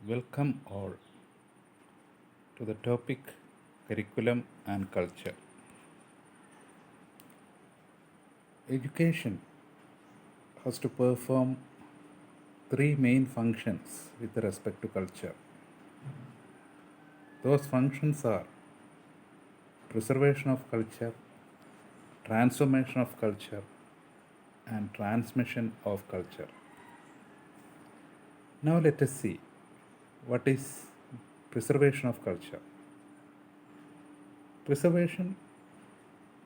Welcome all to the topic curriculum and culture. Education has to perform three main functions with respect to culture. Those functions are preservation of culture, transformation of culture, and transmission of culture. Now let us see what is preservation of culture. Preservation,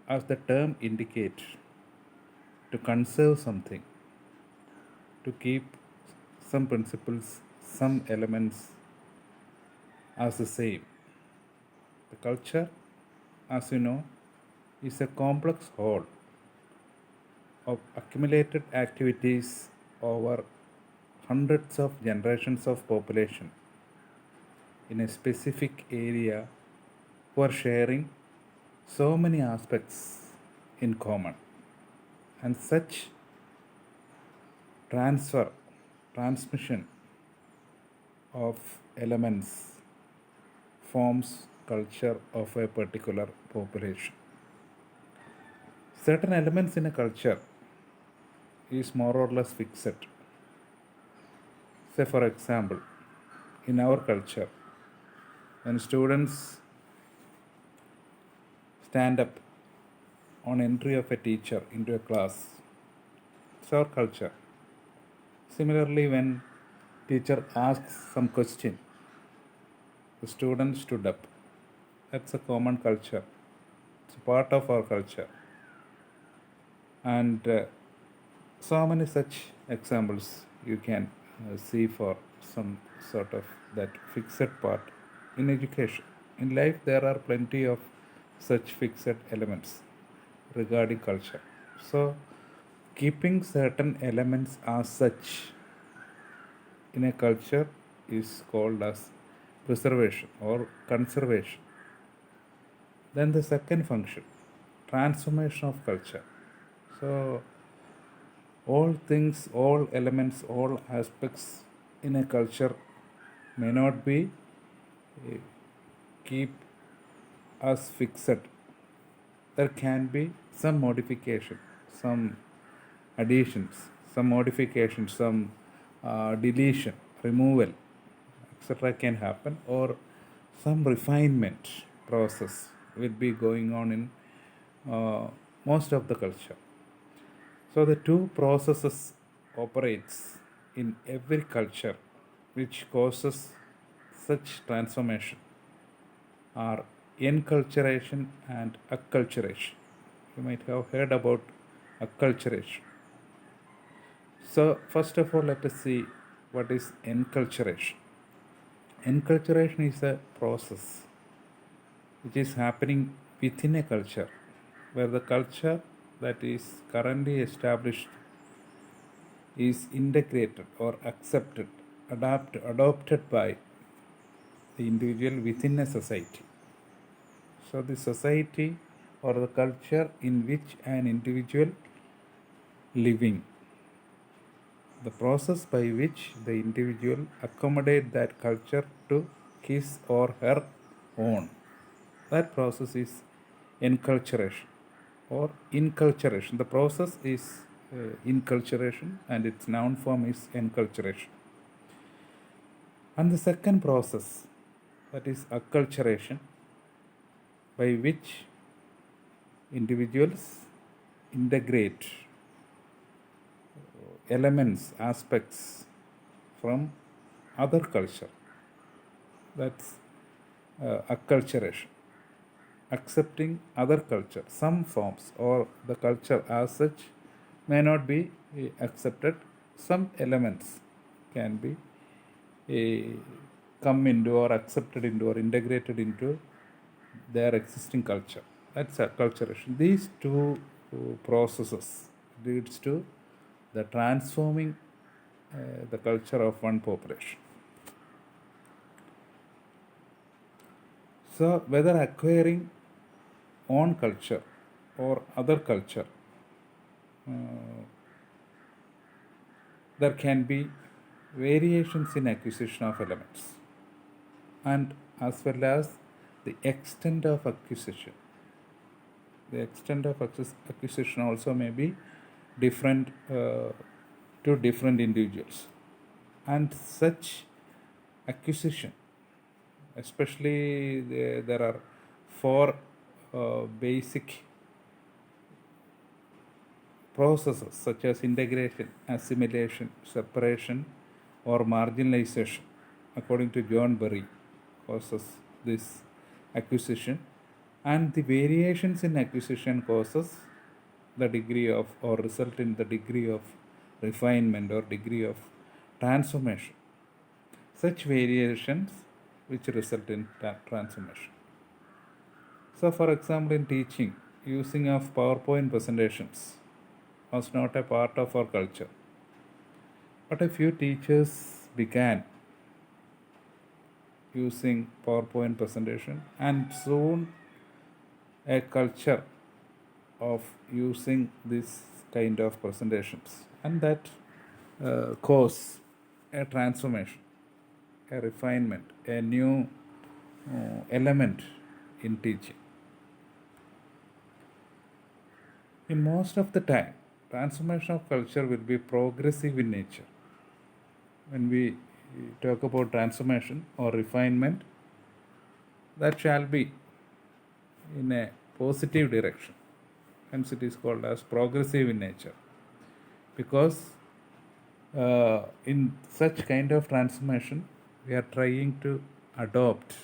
as the term indicates, to conserve something, to keep some principles, some elements as the same. The culture, as you know, is a complex whole of accumulated activities over hundreds of generations of population in a specific area who are sharing so many aspects in common. And such transmission of elements forms culture of a particular population. Certain elements in a culture is more or less fixed. Say for example, in our culture, when students stand up on entry of a teacher into a class, it's our culture. Similarly, when teacher asks some question, the student stood up. That's a common culture. It's a part of our culture. And so many such examples you can see for some sort of that fixed part in education. In life, there are plenty of such fixed elements regarding culture. So, keeping certain elements as such in a culture is called as preservation or conservation. Then the second function, transformation of culture. So, all things, all elements, all aspects in a culture may not be keep as fixed. There can be some modification, some additions, some modification, some deletion, removal, etc. can happen, or some refinement process will be going on in most of the culture. So the two processes operates in every culture which causes such transformation are enculturation and acculturation. You might have heard about acculturation. So first of all, let us see what is enculturation. Enculturation is a process which is happening within a culture where the culture that is currently established is integrated or accepted, adopted by the individual within a society. So the society or the culture in which an individual living, the process by which the individual accommodate that culture to his or her own, that process is enculturation or inculturation. The process is inculturation and its noun form is enculturation. And the second process, that is acculturation, by which individuals integrate elements, aspects from other culture. That's acculturation. Accepting other culture, some forms or the culture as such may not be accepted. Some elements can be come into or accepted into or integrated into their existing culture. That's acculturation. These two processes leads to the transforming the culture of one population. So whether acquiring own culture or other culture, there can be variations in acquisition of elements, and as well as the extent of acquisition. The extent of acquisition also may be different to different individuals. And such acquisition, especially there are four basic processes such as integration, assimilation, separation, or marginalization, according to John Berry, causes this acquisition, and the variations in acquisition causes the degree of or result in the degree of refinement or degree of transformation. Such variations which result in transformation. So, for example, in teaching, using of PowerPoint presentations was not a part of our culture. But a few teachers began using PowerPoint presentation, and soon a culture of using this kind of presentations, and that caused a transformation, a refinement, a new element in teaching. In most of the time, transformation of culture will be progressive in nature. When we talk about transformation or refinement, that shall be in a positive direction. Hence it is called as progressive in nature. Because in such kind of transformation, we are trying to adopt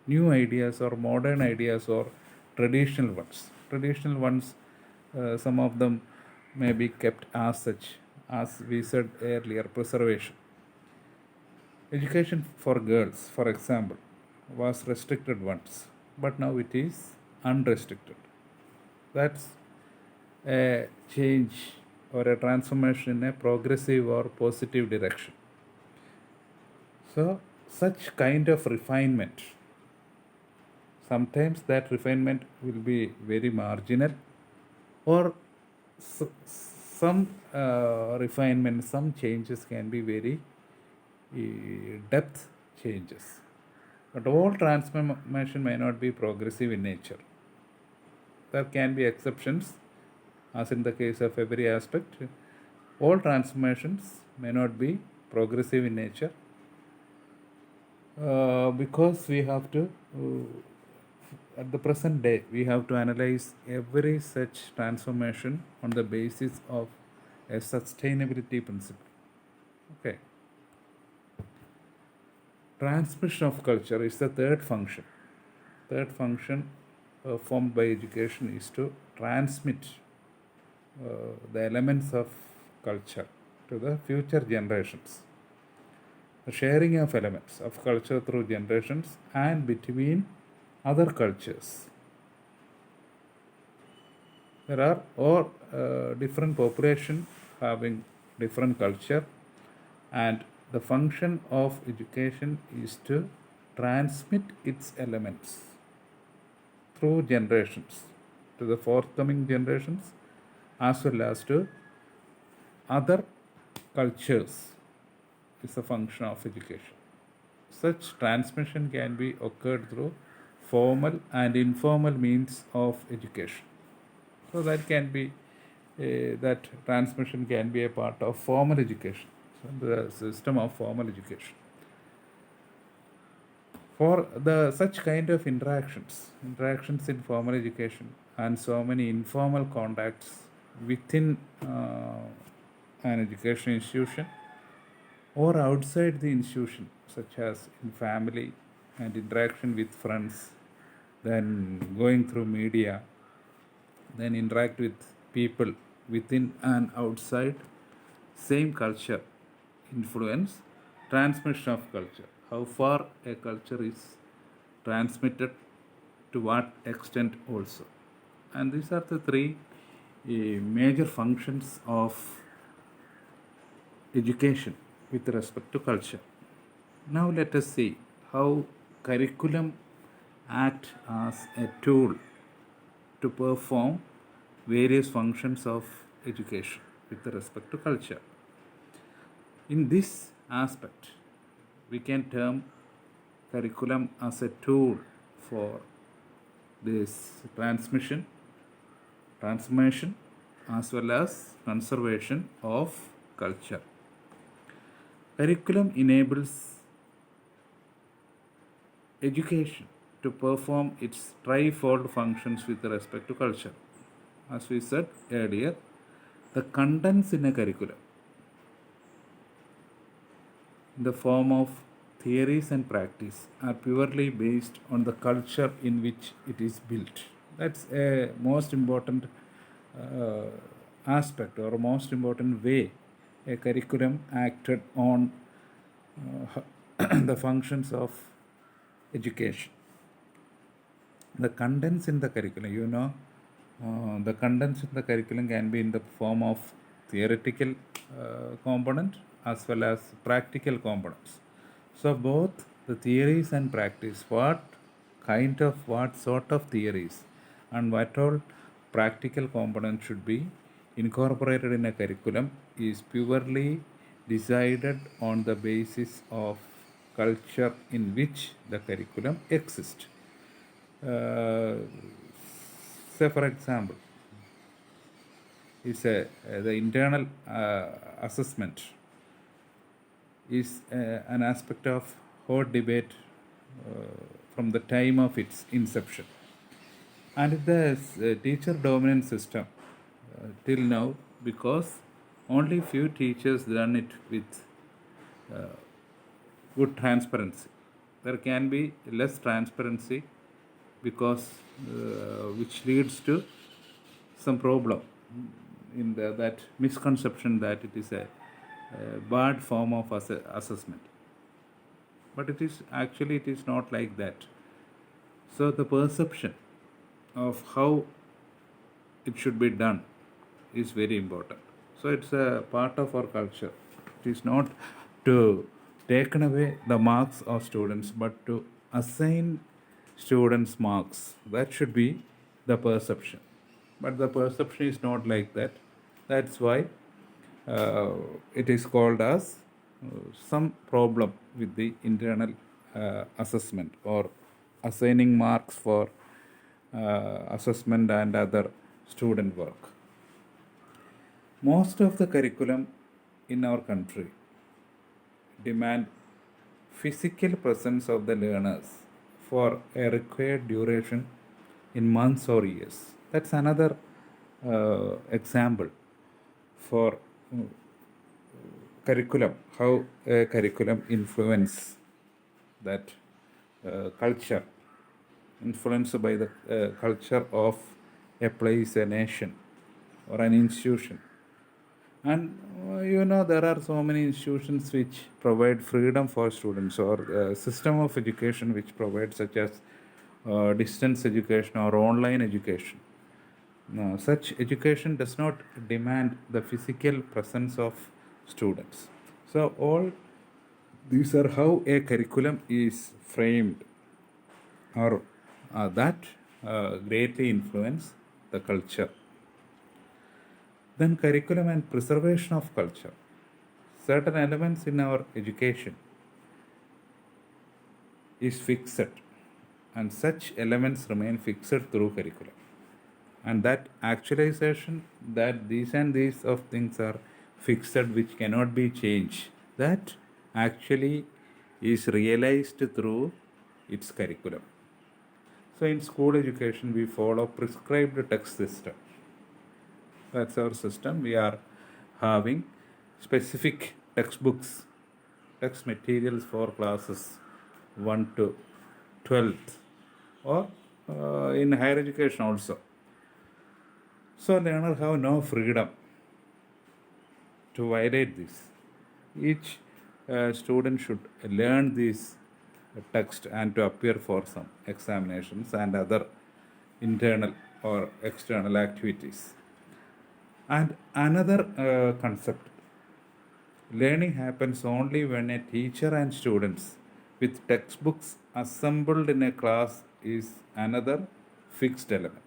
new ideas or modern ideas or traditional ones. Traditional ones, some of them may be kept as such, as we said earlier, preservation. Education for girls, for example, was restricted once, but now it is unrestricted. That's a change or a transformation in a progressive or positive direction. So, such kind of refinement, sometimes that refinement will be very marginal, or some refinement, some changes can be very depth changes. But all transformation may not be progressive in nature. There can be exceptions, as in the case of every aspect. All transformations may not be progressive in nature, because we have to, at the present day, we have to analyze every such transformation on the basis of a sustainability principle. Okay. Transmission of culture is the third function. Third function performed by education is to transmit the elements of culture to the future generations. The sharing of elements of culture through generations and between other cultures. There are all different population having different culture, and the function of education is to transmit its elements through generations to the forthcoming generations, as well as to other cultures is a function of education. Such transmission can be occurred through formal and informal means of education. So that can be that transmission can be a part of formal education, so the system of formal education. For the such kind of interactions in formal education, and so many informal contacts within an education institution or outside the institution, such as in family and interaction with friends, then going through media, then interact with people within and outside same culture, influence, transmission of culture. How far a culture is transmitted, to what extent also. And these are the three major functions of education with respect to culture. Now let us see how curriculum act as a tool to perform various functions of education with respect to culture. In this aspect. We can term curriculum as a tool for this transformation, as well as conservation of culture. Curriculum enables education to perform its trifold functions with respect to culture. As we said earlier, the contents in a curriculum, in the form of theories and practice, are purely based on the culture in which it is built. That's a most important aspect, or most important way a curriculum acted on the functions of education. The contents in the curriculum, the contents in the curriculum can be in the form of theoretical component as well as practical components. So both the theories and practice, what sort of theories and what all practical components should be incorporated in a curriculum is purely decided on the basis of culture in which the curriculum exists. Say for example, the internal assessment is an aspect of hot debate from the time of its inception, and the teacher dominant system till now, because only few teachers done it with good transparency. There can be less transparency because which leads to some problem in that misconception that it is a bad form of assessment. But it is not like that. So the perception of how it should be done is very important. So it's a part of our culture. It is not to take away the marks of students, but to assign students marks. That should be the perception. But the perception is not like that. That's why it is called as some problem with the internal assessment, or assigning marks for assessment and other student work. Most of the curriculum in our country demand physical presence of the learners for a required duration in months or years. That's another example for curriculum, how a curriculum influence that culture, influenced by the culture of a place, a nation, or an institution. And there are so many institutions which provide freedom for students, or a system of education which provides, such as distance education or online education. No, such education does not demand the physical presence of students. So all these are how a curriculum is framed, or that greatly influence the culture. Then curriculum and preservation of culture. Certain elements in our education is fixed, and such elements remain fixed through curriculum. And that actualization, that these and these of things are fixed, which cannot be changed, that actually is realized through its curriculum. So in school education, we follow prescribed text system. That's our system. We are having specific textbooks, text materials for classes 1 to 12th, or in higher education also. So learners have no freedom to violate this. Each student should learn this text and to appear for some examinations and other internal or external activities. And another concept, learning happens only when a teacher and students with textbooks assembled in a class is another fixed element.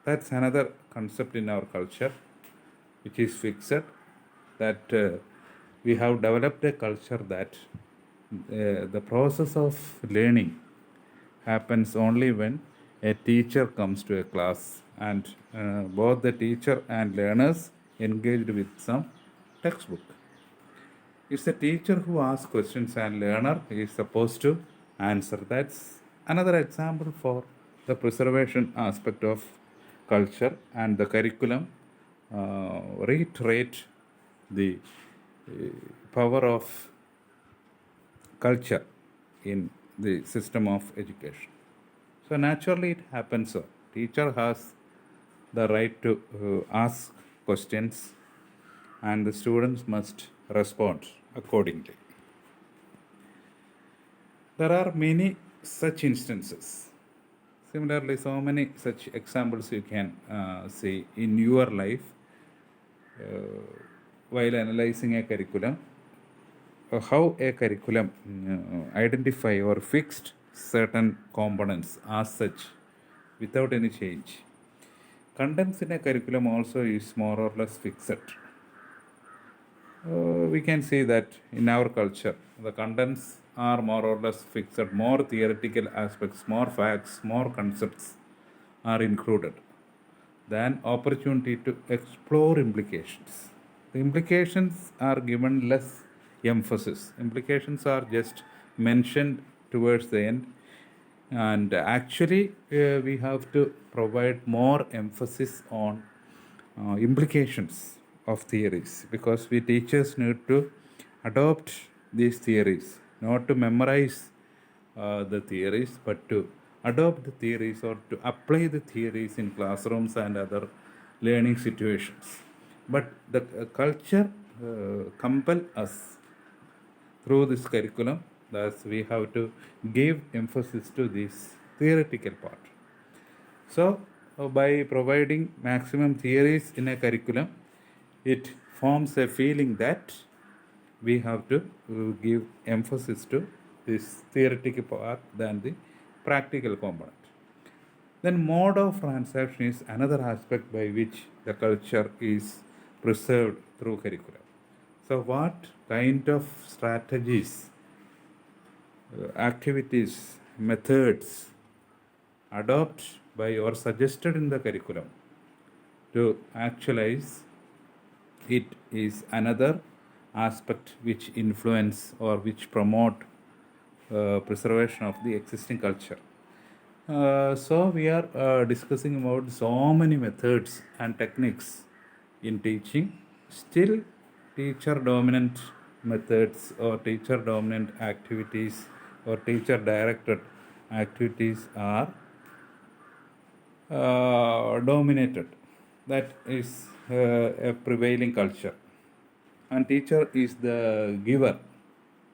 That's another concept in our culture which is fixed, that we have developed a culture that the process of learning happens only when a teacher comes to a class and both the teacher and learners engaged with some textbook. It's the teacher who asks questions and learner is supposed to answer. That's another example for the preservation aspect of culture, and the curriculum reiterate the power of culture in the system of education. So naturally it happens so. Teacher has the right to ask questions and the students must respond accordingly. There are many such instances. Similarly, so many such examples you can see in your life while analyzing a curriculum. How a curriculum identify or fixed certain components as such without any change. Contents in a curriculum also is more or less fixed. We can see that in our culture, the contents are more or less fixed. More theoretical aspects, more facts, more concepts are included than opportunity to explore implications. The implications are given less emphasis. Implications are just mentioned towards the end, and actually, we have to provide more emphasis on implications of theories, because we teachers need to adopt these theories, not to memorize the theories, but to adopt the theories or to apply the theories in classrooms and other learning situations. But the culture compel us through this curriculum, thus we have to give emphasis to this theoretical part. So, by providing maximum theories in a curriculum, it forms a feeling that we have to give emphasis to this theoretical part than the practical component. Then, mode of transaction is another aspect by which the culture is preserved through curriculum. So, what kind of strategies, activities, methods adopt by or suggested in the curriculum to actualize it is another aspect which influence or which promote preservation of the existing culture. So we are discussing about so many methods and techniques in teaching. Still, teacher dominant methods or teacher dominant activities or teacher directed activities are dominated. That is a prevailing culture. And teacher is the giver,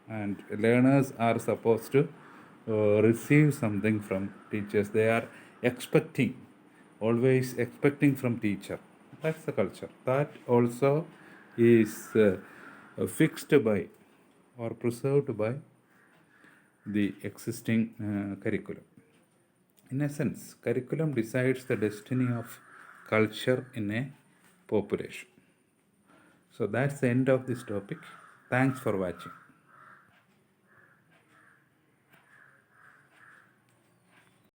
and learners are supposed to receive something from teachers. They are expecting, always expecting from teacher. That's the culture. That also is fixed by or preserved by the existing curriculum. In essence, curriculum decides the destiny of culture in a population. So that's the end of this topic. Thanks for watching.